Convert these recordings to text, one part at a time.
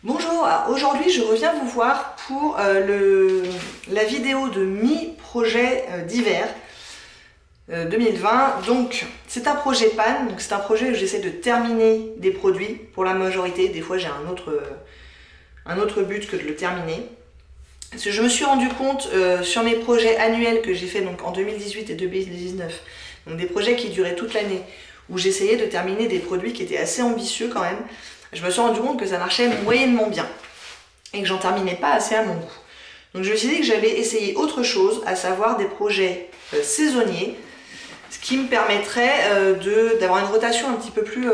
Bonjour, aujourd'hui je reviens vous voir pour la vidéo de mi-projet d'hiver 2020. Donc c'est un projet PAN, donc c'est un projet où j'essaie de terminer des produits pour la majorité. Des fois j'ai un autre but que de le terminer. Parce que je me suis rendu compte sur mes projets annuels que j'ai fait donc en 2018 et 2019, donc des projets qui duraient toute l'année, où j'essayais de terminer des produits qui étaient assez ambitieux quand même. Je me suis rendu compte que ça marchait moyennement bien et que j'en terminais pas assez à mon goût. Donc je me suis dit que j'allais essayer autre chose, à savoir des projets saisonniers, ce qui me permettrait d'avoir une rotation un petit peu plus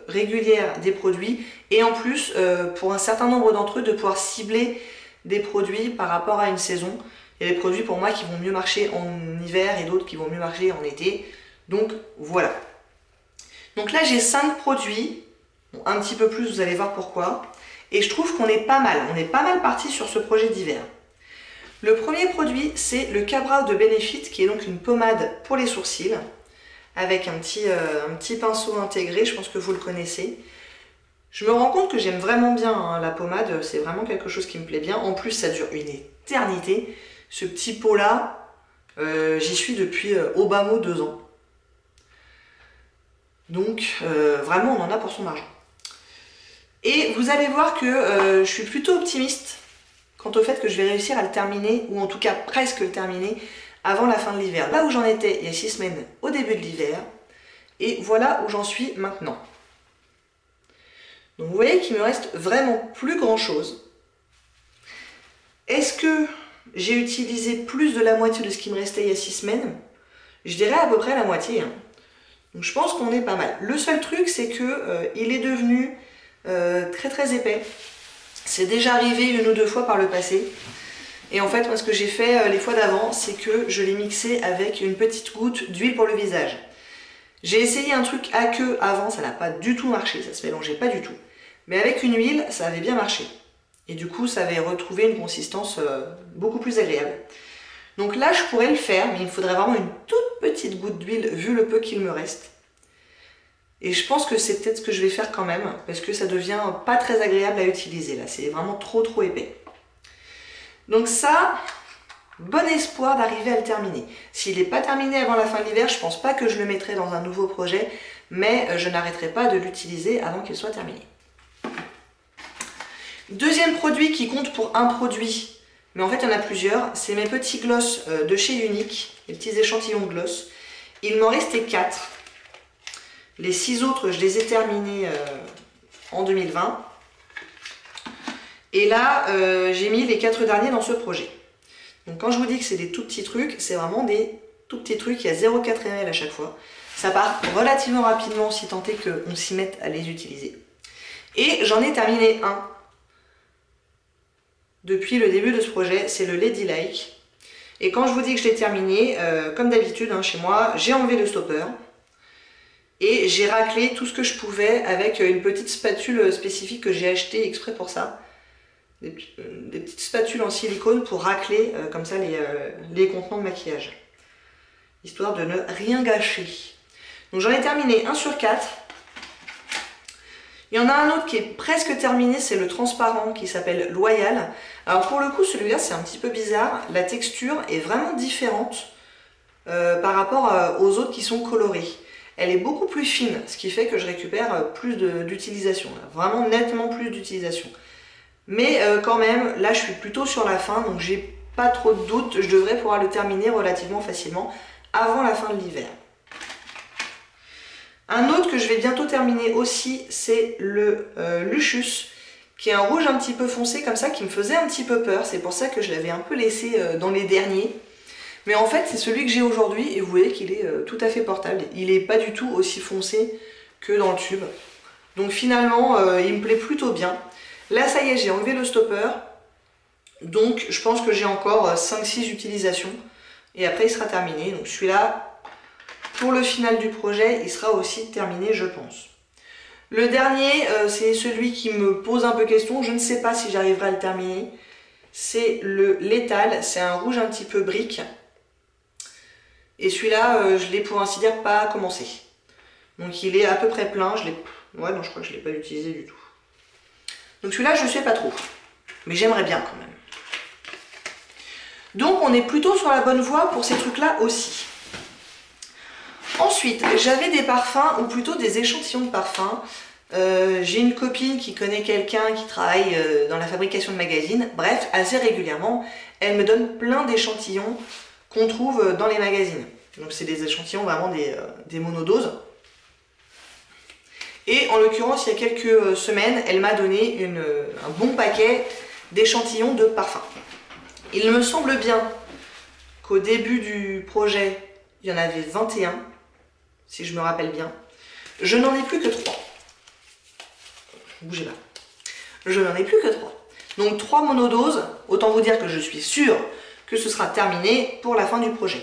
régulière des produits et en plus pour un certain nombre d'entre eux de pouvoir cibler des produits par rapport à une saison. Il y a des produits pour moi qui vont mieux marcher en hiver et d'autres qui vont mieux marcher en été. Donc voilà. Donc là j'ai 5 produits. Bon, un petit peu plus, vous allez voir pourquoi. Et je trouve qu'on est pas mal. On est pas mal parti sur ce projet d'hiver. Le premier produit, c'est le Ka-Brow de Benefit, qui est donc une pommade pour les sourcils, avec un petit pinceau intégré, je pense que vous le connaissez. Je me rends compte que j'aime vraiment bien hein, la pommade, c'est vraiment quelque chose qui me plaît bien. En plus, ça dure une éternité. Ce petit pot-là, j'y suis depuis au bas mot 2 ans. Donc, vraiment, on en a pour son argent. Et vous allez voir que je suis plutôt optimiste quant au fait que je vais réussir à le terminer, ou en tout cas presque le terminer, avant la fin de l'hiver. Là où j'en étais il y a 6 semaines au début de l'hiver, et voilà où j'en suis maintenant. Donc vous voyez qu'il me reste vraiment plus grand chose. Est-ce que j'ai utilisé plus de la moitié de ce qui me restait il y a 6 semaines? Je dirais à peu près la moitié. Hein. Donc je pense qu'on est pas mal. Le seul truc c'est que il est devenu très épais. C'est déjà arrivé 1 ou 2 fois par le passé. Et en fait, moi ce que j'ai fait les fois d'avant, c'est que je l'ai mixé avec une petite goutte d'huile pour le visage. J'ai essayé un truc à queue avant, ça n'a pas du tout marché, ça se mélangeait pas du tout. Mais avec une huile, ça avait bien marché. Et du coup, ça avait retrouvé une consistance beaucoup plus agréable. Donc là, je pourrais le faire, mais il me faudrait vraiment une toute petite goutte d'huile, vu le peu qu'il me reste. Et je pense que c'est peut-être ce que je vais faire quand même, parce que ça devient pas très agréable à utiliser là, c'est vraiment trop épais. Donc ça, bon espoir d'arriver à le terminer. S'il n'est pas terminé avant la fin de l'hiver, je pense pas que je le mettrai dans un nouveau projet, mais je n'arrêterai pas de l'utiliser avant qu'il soit terminé. Deuxième produit qui compte pour un produit, mais en fait il y en a plusieurs, c'est mes petits gloss de chez Unique, les petits échantillons de gloss. Il m'en restait 4. Les 6 autres, je les ai terminés en 2020. Et là, j'ai mis les 4 derniers dans ce projet. Donc quand je vous dis que c'est des tout petits trucs, c'est vraiment des tout petits trucs. Il y a 0,4 ml à chaque fois. Ça part relativement rapidement si tant est qu'on s'y mette à les utiliser. Et j'en ai terminé un depuis le début de ce projet. C'est le Ladylike. Et quand je vous dis que je l'ai terminé, comme d'habitude hein, chez moi, j'ai enlevé le stopper. Et j'ai raclé tout ce que je pouvais avec une petite spatule spécifique que j'ai achetée exprès pour ça. Des petites spatules en silicone pour racler comme ça les contenants de maquillage. Histoire de ne rien gâcher. Donc j'en ai terminé 1 sur 4. Il y en a un autre qui est presque terminé, c'est le transparent qui s'appelle Loyal. Alors pour le coup celui-là c'est un petit peu bizarre. La texture est vraiment différente par rapport aux autres qui sont colorés. Elle est beaucoup plus fine, ce qui fait que je récupère plus d'utilisation, vraiment nettement plus d'utilisation. Mais quand même, là je suis plutôt sur la fin, donc j'ai pas trop de doutes, je devrais pouvoir le terminer relativement facilement avant la fin de l'hiver. Un autre que je vais bientôt terminer aussi, c'est le Luxus, qui est un rouge un petit peu foncé comme ça, qui me faisait un petit peu peur, c'est pour ça que je l'avais un peu laissé dans les derniers. Mais en fait, c'est celui que j'ai aujourd'hui et vous voyez qu'il est tout à fait portable. Il n'est pas du tout aussi foncé que dans le tube. Donc finalement, il me plaît plutôt bien. Là, ça y est, j'ai enlevé le stopper. Donc je pense que j'ai encore 5-6 utilisations. Et après, il sera terminé. Donc celui-là, pour le final du projet, il sera aussi terminé, je pense. Le dernier, c'est celui qui me pose un peu question. Je ne sais pas si j'arriverai à le terminer. C'est le Lethal. C'est un rouge un petit peu brique. Et celui-là, je l'ai pour ainsi dire pas commencé. Donc il est à peu près plein. Ouais, non, je crois que je ne l'ai pas utilisé du tout. Donc celui-là, je ne sais pas trop. Mais j'aimerais bien quand même. Donc on est plutôt sur la bonne voie pour ces trucs-là aussi. Ensuite, j'avais des parfums, ou plutôt des échantillons de parfums. J'ai une copine qui connaît quelqu'un qui travaille dans la fabrication de magazines. Bref, assez régulièrement, elle me donne plein d'échantillons qu'on trouve dans les magazines. Donc c'est des échantillons vraiment des monodoses. Et en l'occurrence, il y a quelques semaines, elle m'a donné un bon paquet d'échantillons de parfums. Il me semble bien qu'au début du projet, il y en avait 21, si je me rappelle bien. Je n'en ai plus que 3. Bougez pas. Je n'en ai plus que 3. Donc 3 monodoses, autant vous dire que je suis sûre que ce sera terminé pour la fin du projet.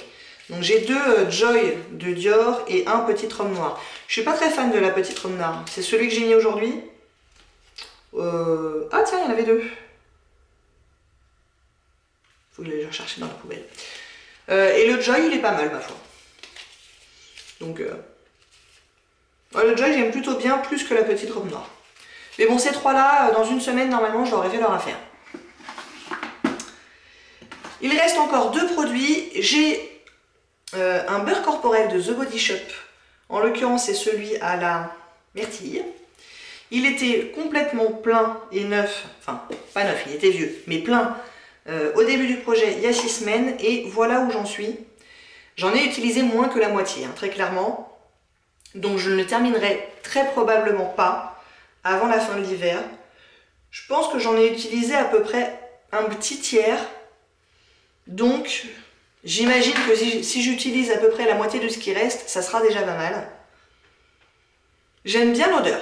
Donc j'ai 2 Joy de Dior et un Petite Robe Noire. Je suis pas très fan de la Petite Robe Noire. C'est celui que j'ai mis aujourd'hui. Ah tiens, il y en avait 2. Faut que je les rechercher dans la poubelle. Et le Joy, il est pas mal, ma foi. Donc, le Joy, j'aime plutôt bien, plus que la Petite Robe Noire. Mais bon, ces 3-là, dans une semaine, normalement, j'aurais fait leur affaire. Il reste encore 2 produits. J'ai un beurre corporel de The Body Shop. En l'occurrence, c'est celui à la myrtille. Il était complètement plein et neuf. Enfin, pas neuf, il était vieux, mais plein. Au début du projet, il y a 6 semaines, et voilà où j'en suis. J'en ai utilisé moins que la moitié, hein, très clairement. Donc je ne le terminerai très probablement pas avant la fin de l'hiver. Je pense que j'en ai utilisé à peu près un petit tiers. Donc j'imagine que si j'utilise à peu près la moitié de ce qui reste, ça sera déjà pas mal. J'aime bien l'odeur.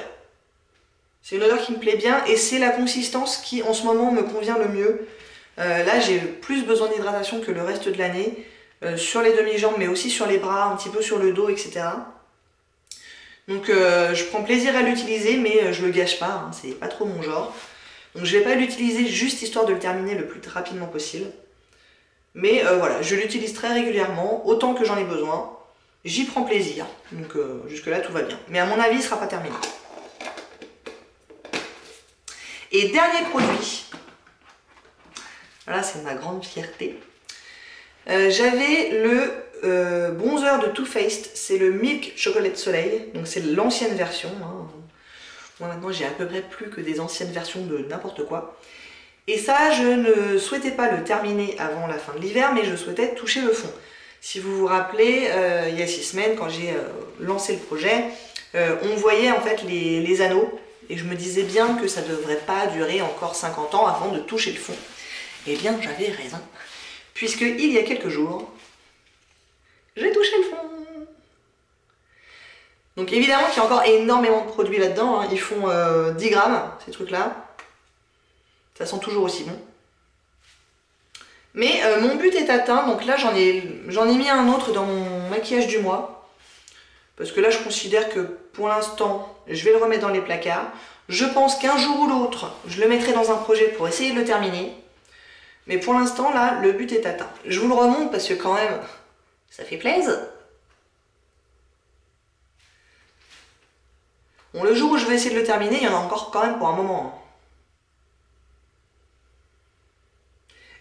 C'est une odeur qui me plaît bien, et c'est la consistance qui en ce moment me convient le mieux. Là j'ai plus besoin d'hydratation que le reste de l'année, sur les demi-jambes mais aussi sur les bras, un petit peu sur le dos, etc. Donc je prends plaisir à l'utiliser, mais je le gâche pas, hein, c'est pas trop mon genre. Donc je vais pas l'utiliser juste histoire de le terminer le plus rapidement possible. Mais voilà, je l'utilise très régulièrement, autant que j'en ai besoin. J'y prends plaisir, donc jusque là tout va bien. Mais à mon avis il sera pas terminé. Et dernier produit. Voilà, c'est ma grande fierté. J'avais le bronzer de Too Faced, c'est le Milk Chocolate Soleil, donc c'est l'ancienne version. Hein. Moi maintenant j'ai à peu près plus que des anciennes versions de n'importe quoi. Et ça, je ne souhaitais pas le terminer avant la fin de l'hiver, mais je souhaitais toucher le fond. Si vous vous rappelez, il y a 6 semaines, quand j'ai lancé le projet, on voyait en fait les anneaux, et je me disais bien que ça ne devrait pas durer encore 50 ans avant de toucher le fond. Eh bien, j'avais raison, puisque il y a quelques jours, j'ai touché le fond. Donc évidemment qu'il y a encore énormément de produits là-dedans, hein. Ils font 10 grammes, ces trucs-là. Ça sent toujours aussi bon. Mais mon but est atteint, donc là j'en ai mis un autre dans mon maquillage du mois. Parce que là je considère que pour l'instant, je vais le remettre dans les placards. Je pense qu'un jour ou l'autre, je le mettrai dans un projet pour essayer de le terminer. Mais pour l'instant, là, le but est atteint. Je vous le remonte parce que quand même, ça fait plaisir. Bon, le jour où je vais essayer de le terminer, il y en a encore quand même pour un moment.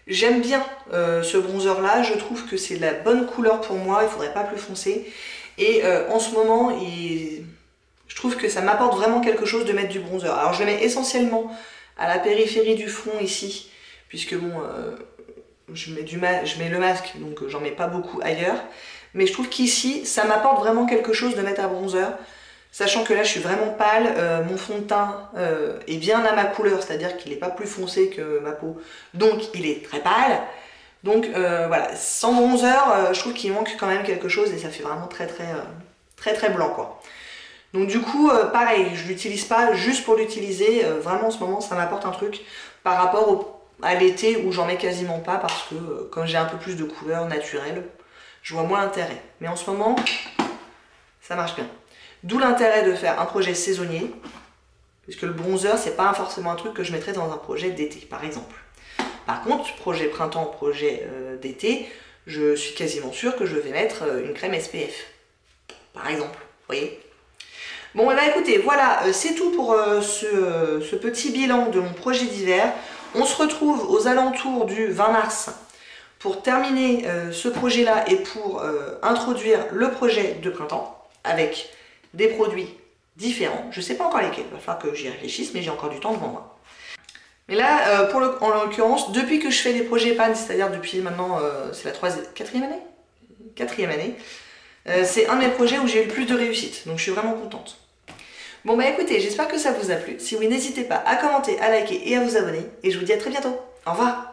J'aime bien ce bronzer là, je trouve que c'est la bonne couleur pour moi, il ne faudrait pas plus foncé. Et en ce moment, je trouve que ça m'apporte vraiment quelque chose de mettre du bronzer. Alors je le mets essentiellement à la périphérie du front ici, puisque bon, je mets le masque, donc j'en mets pas beaucoup ailleurs. Mais je trouve qu'ici, ça m'apporte vraiment quelque chose de mettre un bronzer. Sachant que là je suis vraiment pâle, mon fond de teint est bien à ma couleur, c'est-à-dire qu'il n'est pas plus foncé que ma peau, donc il est très pâle. Donc voilà, sans bronzer, je trouve qu'il manque quand même quelque chose et ça fait vraiment très blanc quoi. Donc du coup, pareil, je l'utilise pas juste pour l'utiliser, vraiment en ce moment ça m'apporte un truc par rapport à l'été où j'en mets quasiment pas parce que quand j'ai un peu plus de couleurs naturelles, je vois moins l'intérêt. Mais en ce moment, ça marche bien. D'où l'intérêt de faire un projet saisonnier, puisque le bronzer, c'est pas forcément un truc que je mettrais dans un projet d'été, par exemple. Par contre, projet printemps, projet d'été, je suis quasiment sûre que je vais mettre une crème SPF, par exemple, vous voyez. Bon, et bah écoutez, voilà, c'est tout pour ce petit bilan de mon projet d'hiver. On se retrouve aux alentours du 20 mars pour terminer ce projet-là et pour introduire le projet de printemps avec des produits différents. Je ne sais pas encore lesquels, il va falloir que j'y réfléchisse, mais j'ai encore du temps devant moi. Mais là, en l'occurrence, depuis que je fais des projets PAN, c'est-à-dire depuis maintenant, c'est la quatrième année. Quatrième année. C'est un de mes projets où j'ai eu le plus de réussite, donc je suis vraiment contente. Bon bah écoutez, j'espère que ça vous a plu. Si oui, n'hésitez pas à commenter, à liker et à vous abonner. Et je vous dis à très bientôt. Au revoir.